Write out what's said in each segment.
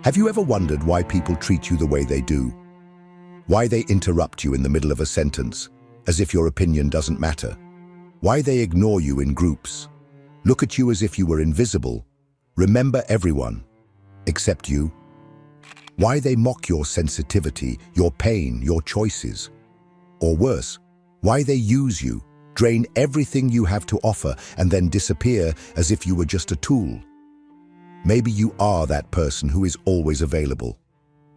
Have you ever wondered why people treat you the way they do? Why they interrupt you in the middle of a sentence, as if your opinion doesn't matter? Why they ignore you in groups? Look at you as if you were invisible. Remember everyone, except you. Why they mock your sensitivity, your pain, your choices? Or worse, why they use you, drain everything you have to offer, and then disappear as if you were just a tool? Maybe you are that person who is always available,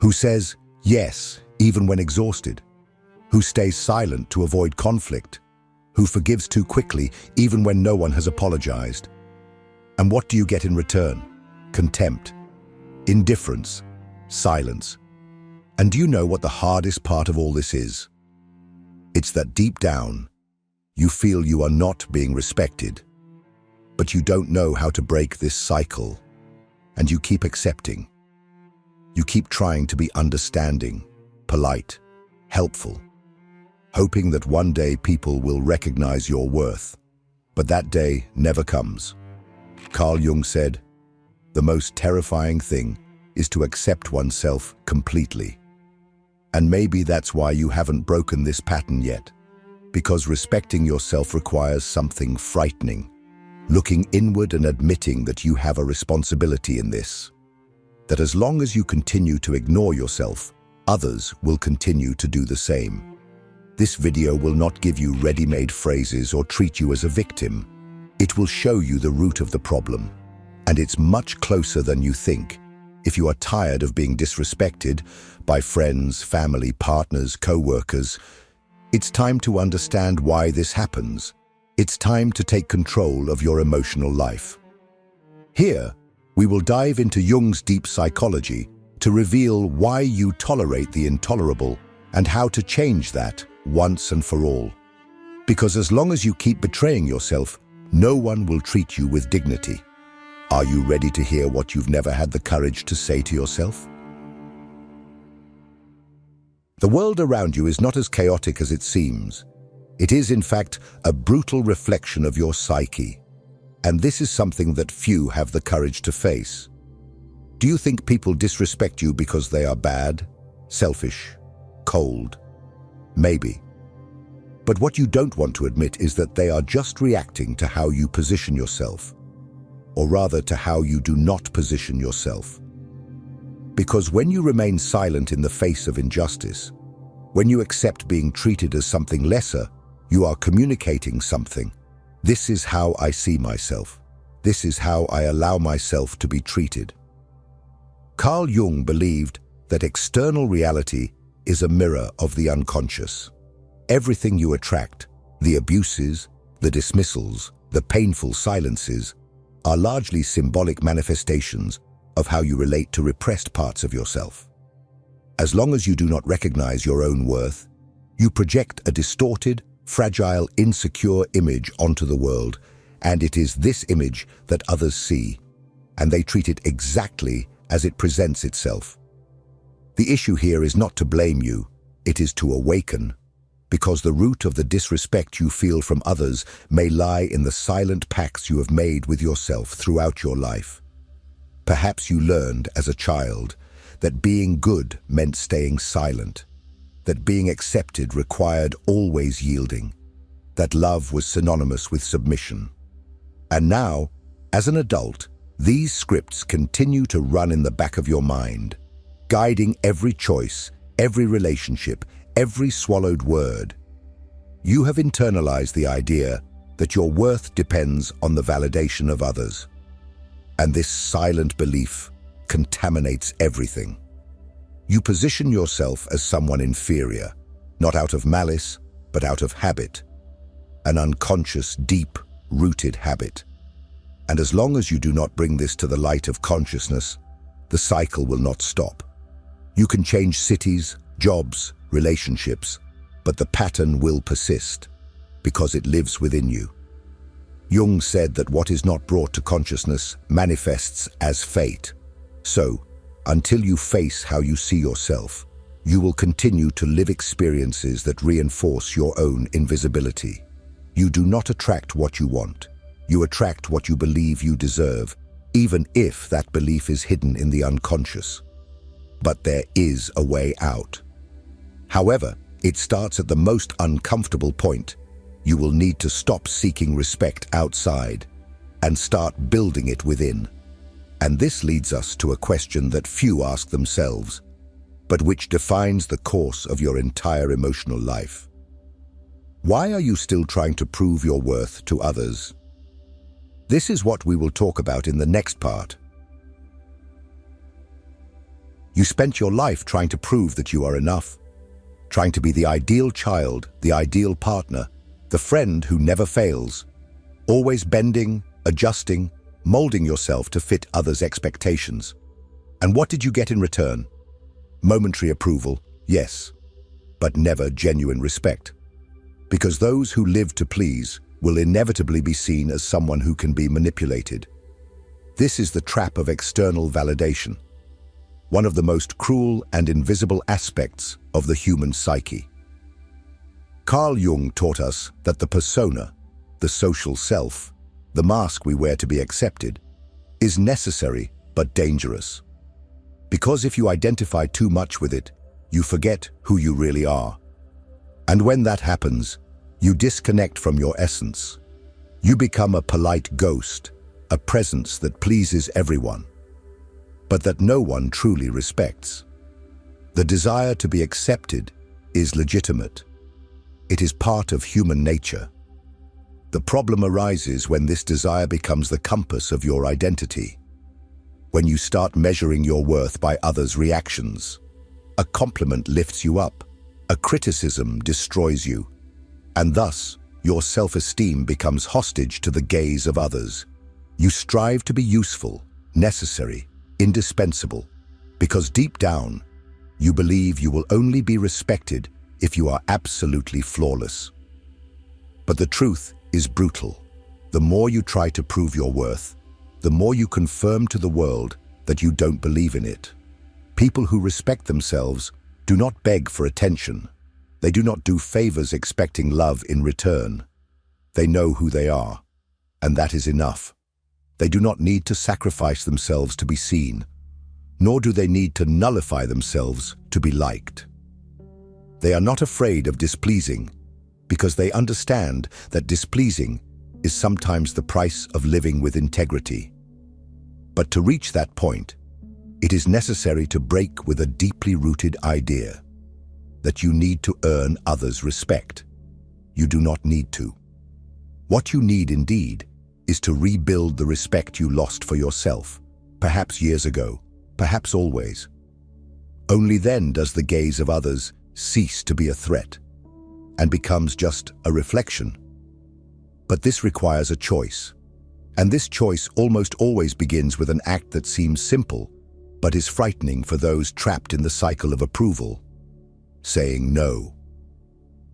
who says yes, even when exhausted, who stays silent to avoid conflict, who forgives too quickly, even when no one has apologized. And what do you get in return? Contempt, indifference, silence. And do you know what the hardest part of all this is? It's that deep down, you feel you are not being respected, but you don't know how to break this cycle, and you keep accepting. You keep trying to be understanding, polite, helpful, hoping that one day people will recognize your worth, but that day never comes. Carl Jung said, "The most terrifying thing is to accept oneself completely." And maybe that's why you haven't broken this pattern yet, because respecting yourself requires something frightening, looking inward and admitting that you have a responsibility in this, that as long as you continue to ignore yourself, others will continue to do the same. This video will not give you ready-made phrases or treat you as a victim. It will show you the root of the problem, and it's much closer than you think. If you are tired of being disrespected by friends, family, partners, co-workers, it's time to understand why this happens. It's time to take control of your emotional life. Here, we will dive into Jung's deep psychology to reveal why you tolerate the intolerable and how to change that once and for all. Because as long as you keep betraying yourself, no one will treat you with dignity. Are you ready to hear what you've never had the courage to say to yourself? The world around you is not as chaotic as it seems. It is, in fact, a brutal reflection of your psyche. And this is something that few have the courage to face. Do you think people disrespect you because they are bad, selfish, cold? Maybe. But what you don't want to admit is that they are just reacting to how you position yourself, or rather to how you do not position yourself. Because when you remain silent in the face of injustice, when you accept being treated as something lesser, you are communicating something. This is how I see myself. This is how I allow myself to be treated. Carl Jung believed that external reality is a mirror of the unconscious. Everything you attract, the abuses, the dismissals, the painful silences, are largely symbolic manifestations of how you relate to repressed parts of yourself. As long as you do not recognize your own worth, you project a distorted, fragile, insecure image onto the world, and it is this image that others see, and they treat it exactly as it presents itself. The issue here is not to blame you, it is to awaken, because the root of the disrespect you feel from others may lie in the silent pacts you have made with yourself throughout your life. Perhaps you learned as a child that being good meant staying silent, that being accepted required always yielding, that love was synonymous with submission. And now, as an adult, these scripts continue to run in the back of your mind, guiding every choice, every relationship, every swallowed word. You have internalized the idea that your worth depends on the validation of others. And this silent belief contaminates everything. You position yourself as someone inferior, not out of malice, but out of habit, an unconscious, deep-rooted habit. And as long as you do not bring this to the light of consciousness, the cycle will not stop. You can change cities, jobs, relationships, but the pattern will persist because it lives within you. Jung said that what is not brought to consciousness manifests as fate. So, until you face how you see yourself, you will continue to live experiences that reinforce your own invisibility. You do not attract what you want. You attract what you believe you deserve, even if that belief is hidden in the unconscious. but there is a way out. However, it starts at the most uncomfortable point. You will need to stop seeking respect outside and start building it within. And this leads us to a question that few ask themselves, but which defines the course of your entire emotional life. Why are you still trying to prove your worth to others? This is what we will talk about in the next part. You spent your life trying to prove that you are enough, trying to be the ideal child, the ideal partner, the friend who never fails, always bending, adjusting, molding yourself to fit others' expectations. And what did you get in return? Momentary approval, yes, but never genuine respect. Because those who live to please will inevitably be seen as someone who can be manipulated. This is the trap of external validation, one of the most cruel and invisible aspects of the human psyche. Carl Jung taught us that the persona, the social self, the mask we wear to be accepted, is necessary but dangerous. Because if you identify too much with it, you forget who you really are. And when that happens, you disconnect from your essence. You become a polite ghost, a presence that pleases everyone, but that no one truly respects. The desire to be accepted is legitimate. It is part of human nature. The problem arises when this desire becomes the compass of your identity. When you start measuring your worth by others' reactions. A compliment lifts you up, a criticism destroys you, and thus your self-esteem becomes hostage to the gaze of others. You strive to be useful, necessary, indispensable, because deep down, you believe you will only be respected if you are absolutely flawless. But the truth is brutal. The more you try to prove your worth, the more you confirm to the world that you don't believe in it. People who respect themselves do not beg for attention. They do not do favors expecting love in return. They know who they are, and that is enough. They do not need to sacrifice themselves to be seen, nor do they need to nullify themselves to be liked. They are not afraid of displeasing, because they understand that displeasing is sometimes the price of living with integrity. But to reach that point, it is necessary to break with a deeply rooted idea that you need to earn others' respect. You do not need to. What you need indeed is to rebuild the respect you lost for yourself, perhaps years ago, perhaps always. Only then does the gaze of others cease to be a threat and becomes just a reflection. But this requires a choice, and this choice almost always begins with an act that seems simple, but is frightening for those trapped in the cycle of approval: saying no.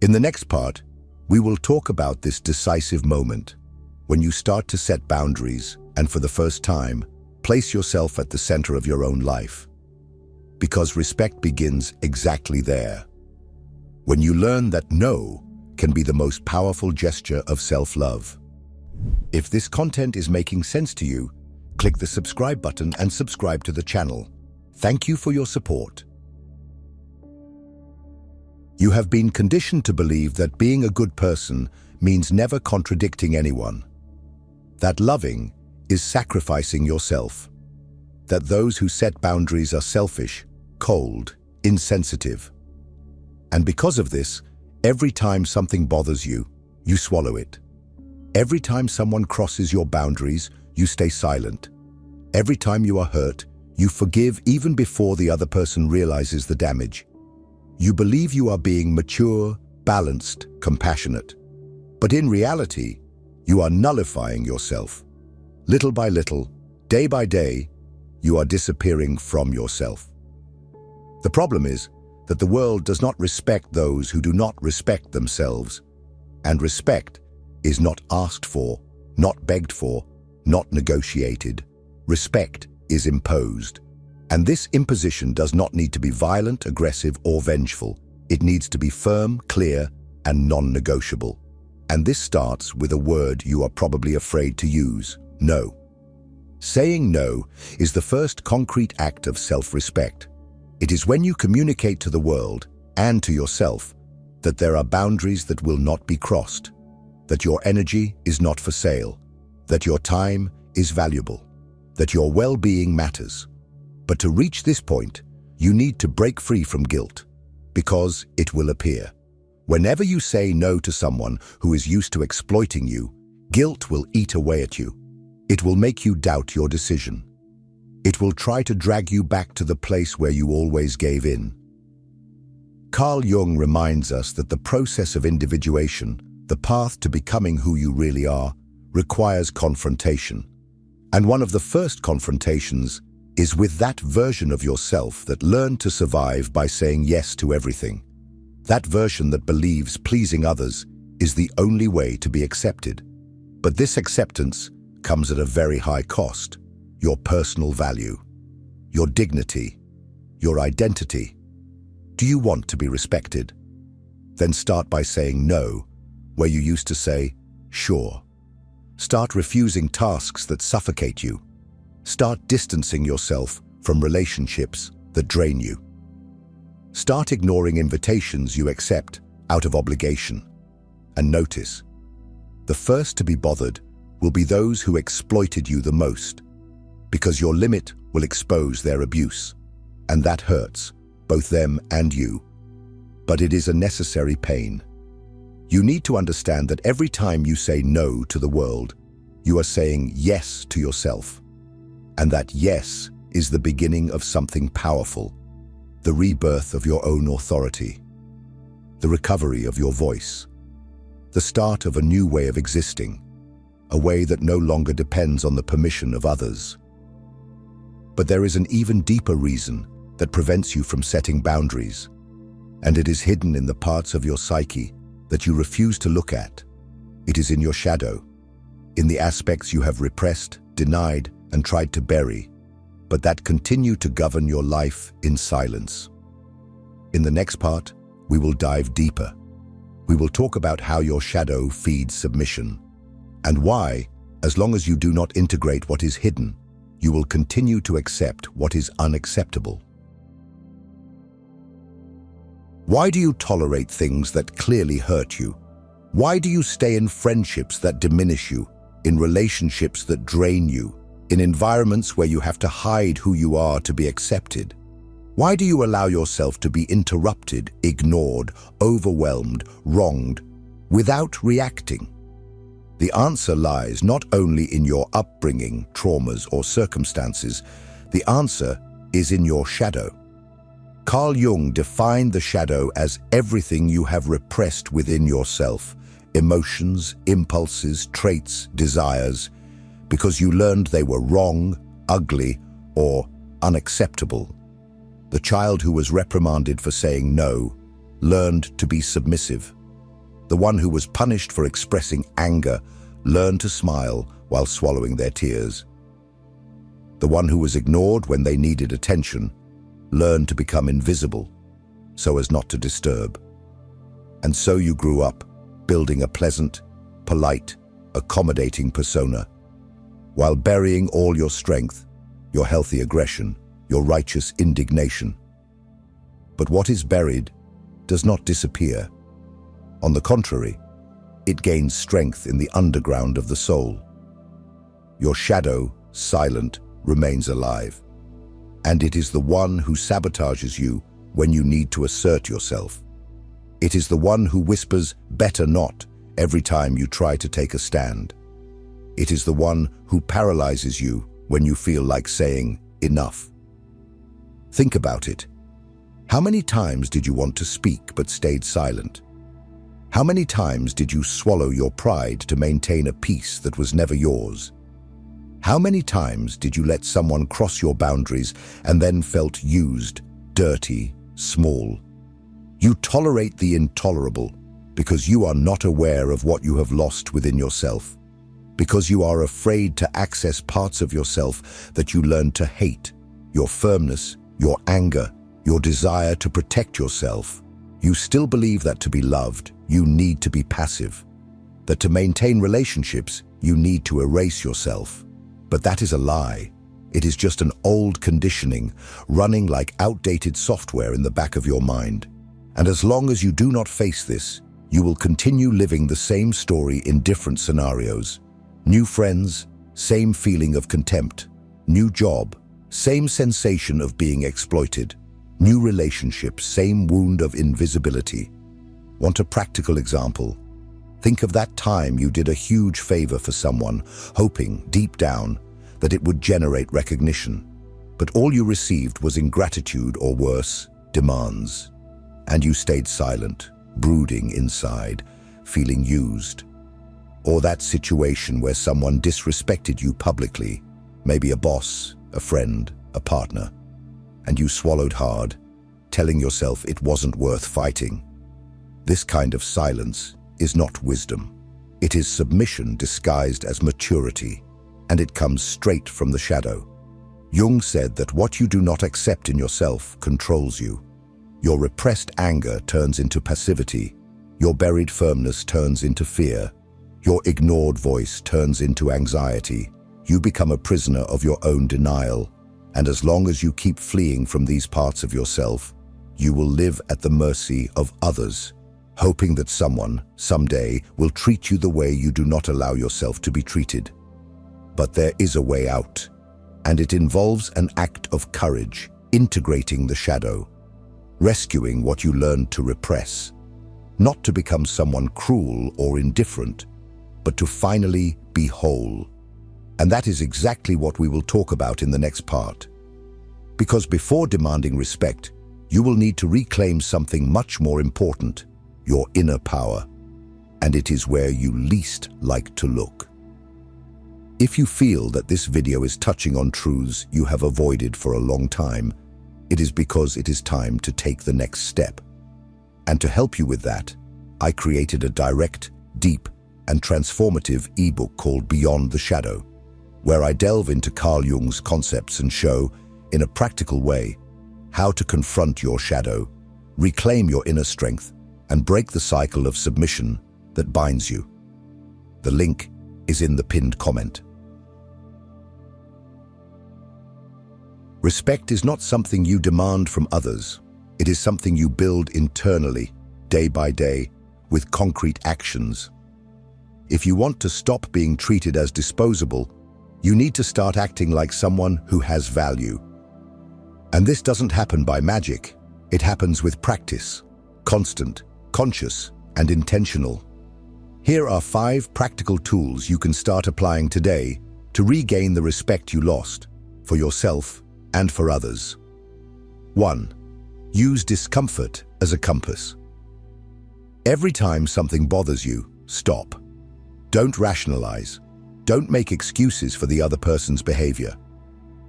In the next part, we will talk about this decisive moment when you start to set boundaries and, for the first time, place yourself at the center of your own life. Because respect begins exactly there. When you learn that no can be the most powerful gesture of self-love. If this content is making sense to you, click the subscribe button and subscribe to the channel. Thank you for your support. You have been conditioned to believe that being a good person means never contradicting anyone. That loving is sacrificing yourself. That those who set boundaries are selfish, cold, insensitive. And because of this, every time something bothers you, you swallow it. Every time someone crosses your boundaries, you stay silent. Every time you are hurt, you forgive even before the other person realizes the damage. You believe you are being mature, balanced, compassionate. But in reality, you are nullifying yourself. Little by little, day by day, you are disappearing from yourself. The problem is that the world does not respect those who do not respect themselves. And respect is not asked for, not begged for, not negotiated. Respect is imposed. And this imposition does not need to be violent, aggressive, or vengeful. It needs to be firm, clear, and non-negotiable. And this starts with a word you are probably afraid to use: no. Saying no is the first concrete act of self-respect. It is when you communicate to the world and to yourself that there are boundaries that will not be crossed, that your energy is not for sale, that your time is valuable, that your well-being matters. But to reach this point, you need to break free from guilt, because it will appear. Whenever you say no to someone who is used to exploiting you, guilt will eat away at you. It will make you doubt your decision. It will try to drag you back to the place where you always gave in. Carl Jung reminds us that the process of individuation, the path to becoming who you really are, requires confrontation. And one of the first confrontations is with that version of yourself that learned to survive by saying yes to everything. That version that believes pleasing others is the only way to be accepted. But this acceptance comes at a very high cost. Your personal value, your dignity, your identity. Do you want to be respected? Then start by saying no, where you used to say, sure. Start refusing tasks that suffocate you. Start distancing yourself from relationships that drain you. Start ignoring invitations you accept out of obligation. And notice, the first to be bothered will be those who exploited you the most, because your limit will expose their abuse, and that hurts, both them and you. But it is a necessary pain. You need to understand that every time you say no to the world, you are saying yes to yourself. And that yes is the beginning of something powerful, the rebirth of your own authority, the recovery of your voice, the start of a new way of existing, a way that no longer depends on the permission of others. But there is an even deeper reason that prevents you from setting boundaries, and it is hidden in the parts of your psyche that you refuse to look at. It is in your shadow, in the aspects you have repressed, denied, and tried to bury, but that continue to govern your life in silence. In the next part, we will dive deeper. We will talk about how your shadow feeds submission, and why, as long as you do not integrate what is hidden, you will continue to accept what is unacceptable. Why do you tolerate things that clearly hurt you? Why do you stay in friendships that diminish you, in relationships that drain you, in environments where you have to hide who you are to be accepted? Why do you allow yourself to be interrupted, ignored, overwhelmed, wronged, without reacting? The answer lies not only in your upbringing, traumas, or circumstances. The answer is in your shadow. Carl Jung defined the shadow as everything you have repressed within yourself, emotions, impulses, traits, desires, because you learned they were wrong, ugly, or unacceptable. The child who was reprimanded for saying no learned to be submissive. The one who was punished for expressing anger learned to smile while swallowing their tears. The one who was ignored when they needed attention learned to become invisible so as not to disturb. And so you grew up, building a pleasant, polite, accommodating persona, while burying all your strength, your healthy aggression, your righteous indignation. But what is buried does not disappear. On the contrary, it gains strength in the underground of the soul. Your shadow, silent, remains alive. And it is the one who sabotages you when you need to assert yourself. It is the one who whispers, "Better not," every time you try to take a stand. It is the one who paralyzes you when you feel like saying, "Enough." Think about it. How many times did you want to speak but stayed silent? How many times did you swallow your pride to maintain a peace that was never yours? How many times did you let someone cross your boundaries and then felt used, dirty, small? You tolerate the intolerable because you are not aware of what you have lost within yourself, because you are afraid to access parts of yourself that you learned to hate, your firmness, your anger, your desire to protect yourself. You still believe that to be loved, you need to be passive, that to maintain relationships, you need to erase yourself. But that is a lie. It is just an old conditioning running like outdated software in the back of your mind. And as long as you do not face this, you will continue living the same story in different scenarios. New friends, same feeling of contempt. New job, same sensation of being exploited. New relationship, same wound of invisibility. Want a practical example? Think of that time you did a huge favor for someone, hoping, deep down, that it would generate recognition. But all you received was ingratitude or worse, demands. And you stayed silent, brooding inside, feeling used. Or that situation where someone disrespected you publicly, maybe a boss, a friend, a partner, and you swallowed hard, telling yourself it wasn't worth fighting. This kind of silence is not wisdom. It is submission disguised as maturity, and it comes straight from the shadow. Jung said that what you do not accept in yourself controls you. Your repressed anger turns into passivity. Your buried firmness turns into fear. Your ignored voice turns into anxiety. You become a prisoner of your own denial. And as long as you keep fleeing from these parts of yourself, you will live at the mercy of others, hoping that someone, someday, will treat you the way you do not allow yourself to be treated. But there is a way out, and it involves an act of courage, integrating the shadow, rescuing what you learned to repress, not to become someone cruel or indifferent, but to finally be whole. And that is exactly what we will talk about in the next part. Because before demanding respect, you will need to reclaim something much more important, your inner power. And it is where you least like to look. If you feel that this video is touching on truths you have avoided for a long time, it is because it is time to take the next step. And to help you with that, I created a direct, deep, and transformative ebook called Beyond the Shadow, where I delve into Carl Jung's concepts and show, in a practical way, how to confront your shadow, reclaim your inner strength, and break the cycle of submission that binds you. The link is in the pinned comment. Respect is not something you demand from others. It is something you build internally, day by day, with concrete actions. If you want to stop being treated as disposable, you need to start acting like someone who has value. And this doesn't happen by magic. It happens with practice, constant, conscious, and intentional. Here are 5 practical tools you can start applying today to regain the respect you lost, for yourself and for others. 1. Use discomfort as a compass. Every time something bothers you, stop. Don't rationalize. Don't make excuses for the other person's behavior.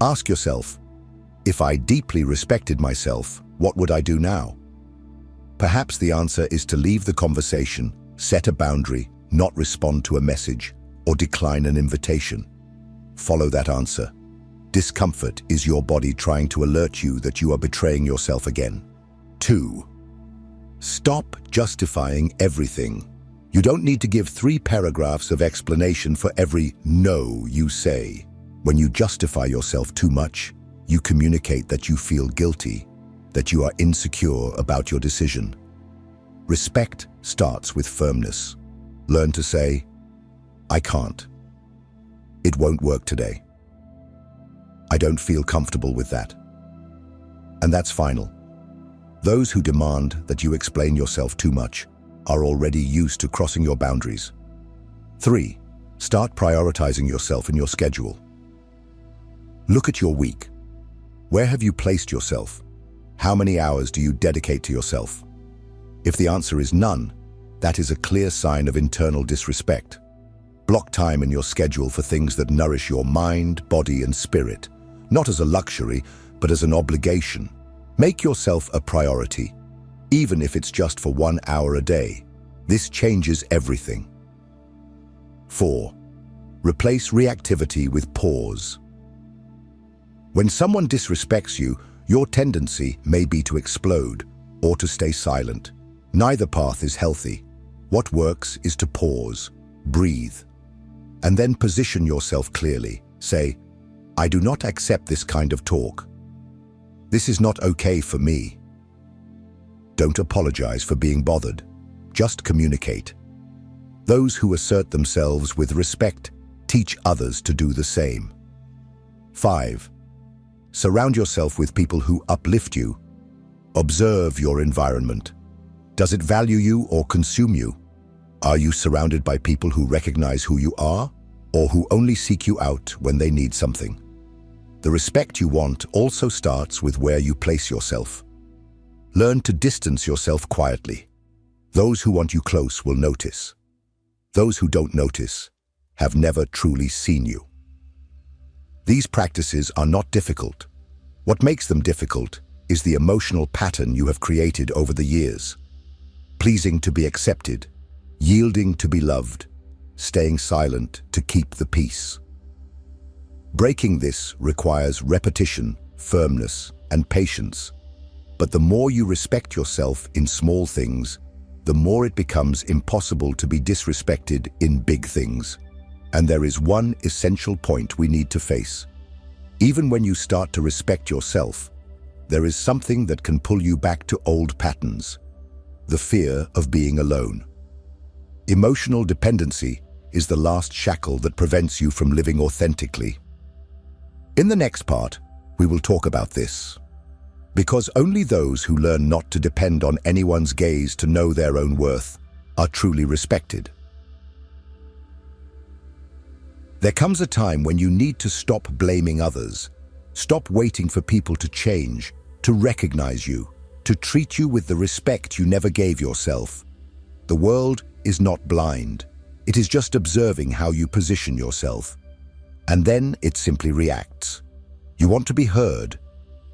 Ask yourself, if I deeply respected myself, what would I do now? Perhaps the answer is to leave the conversation, set a boundary, not respond to a message, or decline an invitation. Follow that answer. Discomfort is your body trying to alert you that you are betraying yourself again. 2. Stop justifying everything. You don't need to give 3 paragraphs of explanation for every no you say. When you justify yourself too much, you communicate that you feel guilty, that you are insecure about your decision. Respect starts with firmness. Learn to say, I can't. It won't work today. I don't feel comfortable with that. And that's final. Those who demand that you explain yourself too much are already used to crossing your boundaries. 3. Start prioritizing yourself in your schedule. Look at your week. Where have you placed yourself? How many hours do you dedicate to yourself? If the answer is none, that is a clear sign of internal disrespect. Block time in your schedule for things that nourish your mind, body, and spirit, not as a luxury, but as an obligation. Make yourself a priority, even if it's just for 1 hour a day. This changes everything. 4. Replace reactivity with pause. When someone disrespects you, your tendency may be to explode or to stay silent. Neither path is healthy. What works is to pause, breathe, and then position yourself clearly. Say, I do not accept this kind of talk. This is not okay for me. Don't apologize for being bothered. Just communicate. Those who assert themselves with respect teach others to do the same. 5. Surround yourself with people who uplift you. Observe your environment. Does it value you or consume you? Are you surrounded by people who recognize who you are, or who only seek you out when they need something? The respect you want also starts with where you place yourself. Learn to distance yourself quietly. Those who want you close will notice. Those who don't notice have never truly seen you. These practices are not difficult. What makes them difficult is the emotional pattern you have created over the years. Pleasing to be accepted, yielding to be loved, staying silent to keep the peace. Breaking this requires repetition, firmness, and patience. But the more you respect yourself in small things, the more it becomes impossible to be disrespected in big things. And there is one essential point we need to face. Even when you start to respect yourself, there is something that can pull you back to old patterns. The fear of being alone. Emotional dependency is the last shackle that prevents you from living authentically. In the next part, we will talk about this. Because only those who learn not to depend on anyone's gaze to know their own worth are truly respected. There comes a time when you need to stop blaming others. Stop waiting for people to change, to recognize you, to treat you with the respect you never gave yourself. The world is not blind. It is just observing how you position yourself. And then it simply reacts. You want to be heard,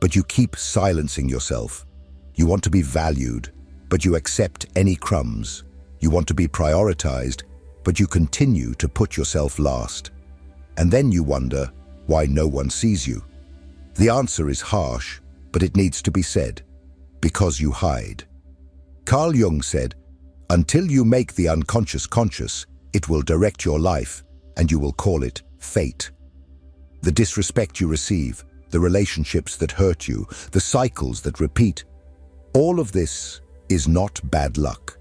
but you keep silencing yourself. You want to be valued, but you accept any crumbs. You want to be prioritized, but you continue to put yourself last. And then you wonder why no one sees you. The answer is harsh, but it needs to be said. Because you hide. Carl Jung said, "Until you make the unconscious conscious, it will direct your life, and you will call it fate." The disrespect you receive, the relationships that hurt you, the cycles that repeat, all of this is not bad luck.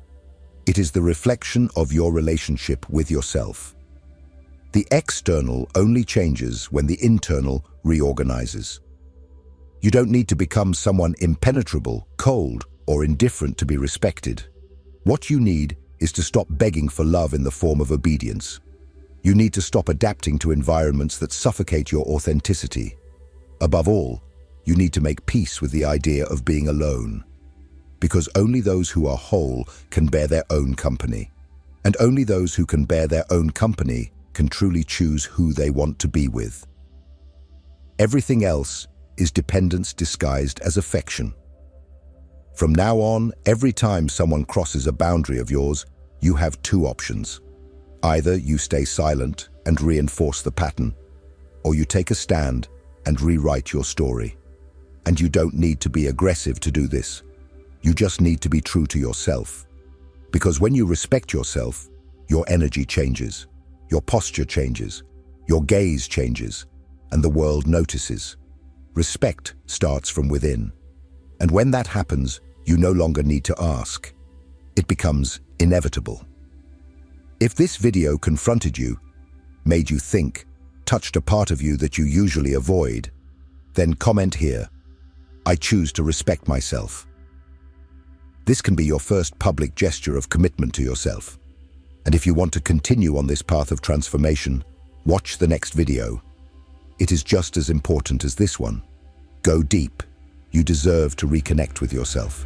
It is the reflection of your relationship with yourself. The external only changes when the internal reorganizes. You don't need to become someone impenetrable, cold, or indifferent to be respected. What you need is to stop begging for love in the form of obedience. You need to stop adapting to environments that suffocate your authenticity. Above all, you need to make peace with the idea of being alone. Because only those who are whole can bear their own company. And only those who can bear their own company can truly choose who they want to be with. Everything else is dependence disguised as affection. From now on, every time someone crosses a boundary of yours, you have two options. Either you stay silent and reinforce the pattern, or you take a stand and rewrite your story. And you don't need to be aggressive to do this. You just need to be true to yourself. Because when you respect yourself, your energy changes, your posture changes, your gaze changes, and the world notices. Respect starts from within. And when that happens, you no longer need to ask. It becomes inevitable. If this video confronted you, made you think, touched a part of you that you usually avoid, then comment here, "I choose to respect myself." This can be your first public gesture of commitment to yourself. And if you want to continue on this path of transformation, watch the next video. It is just as important as this one. Go deep. You deserve to reconnect with yourself.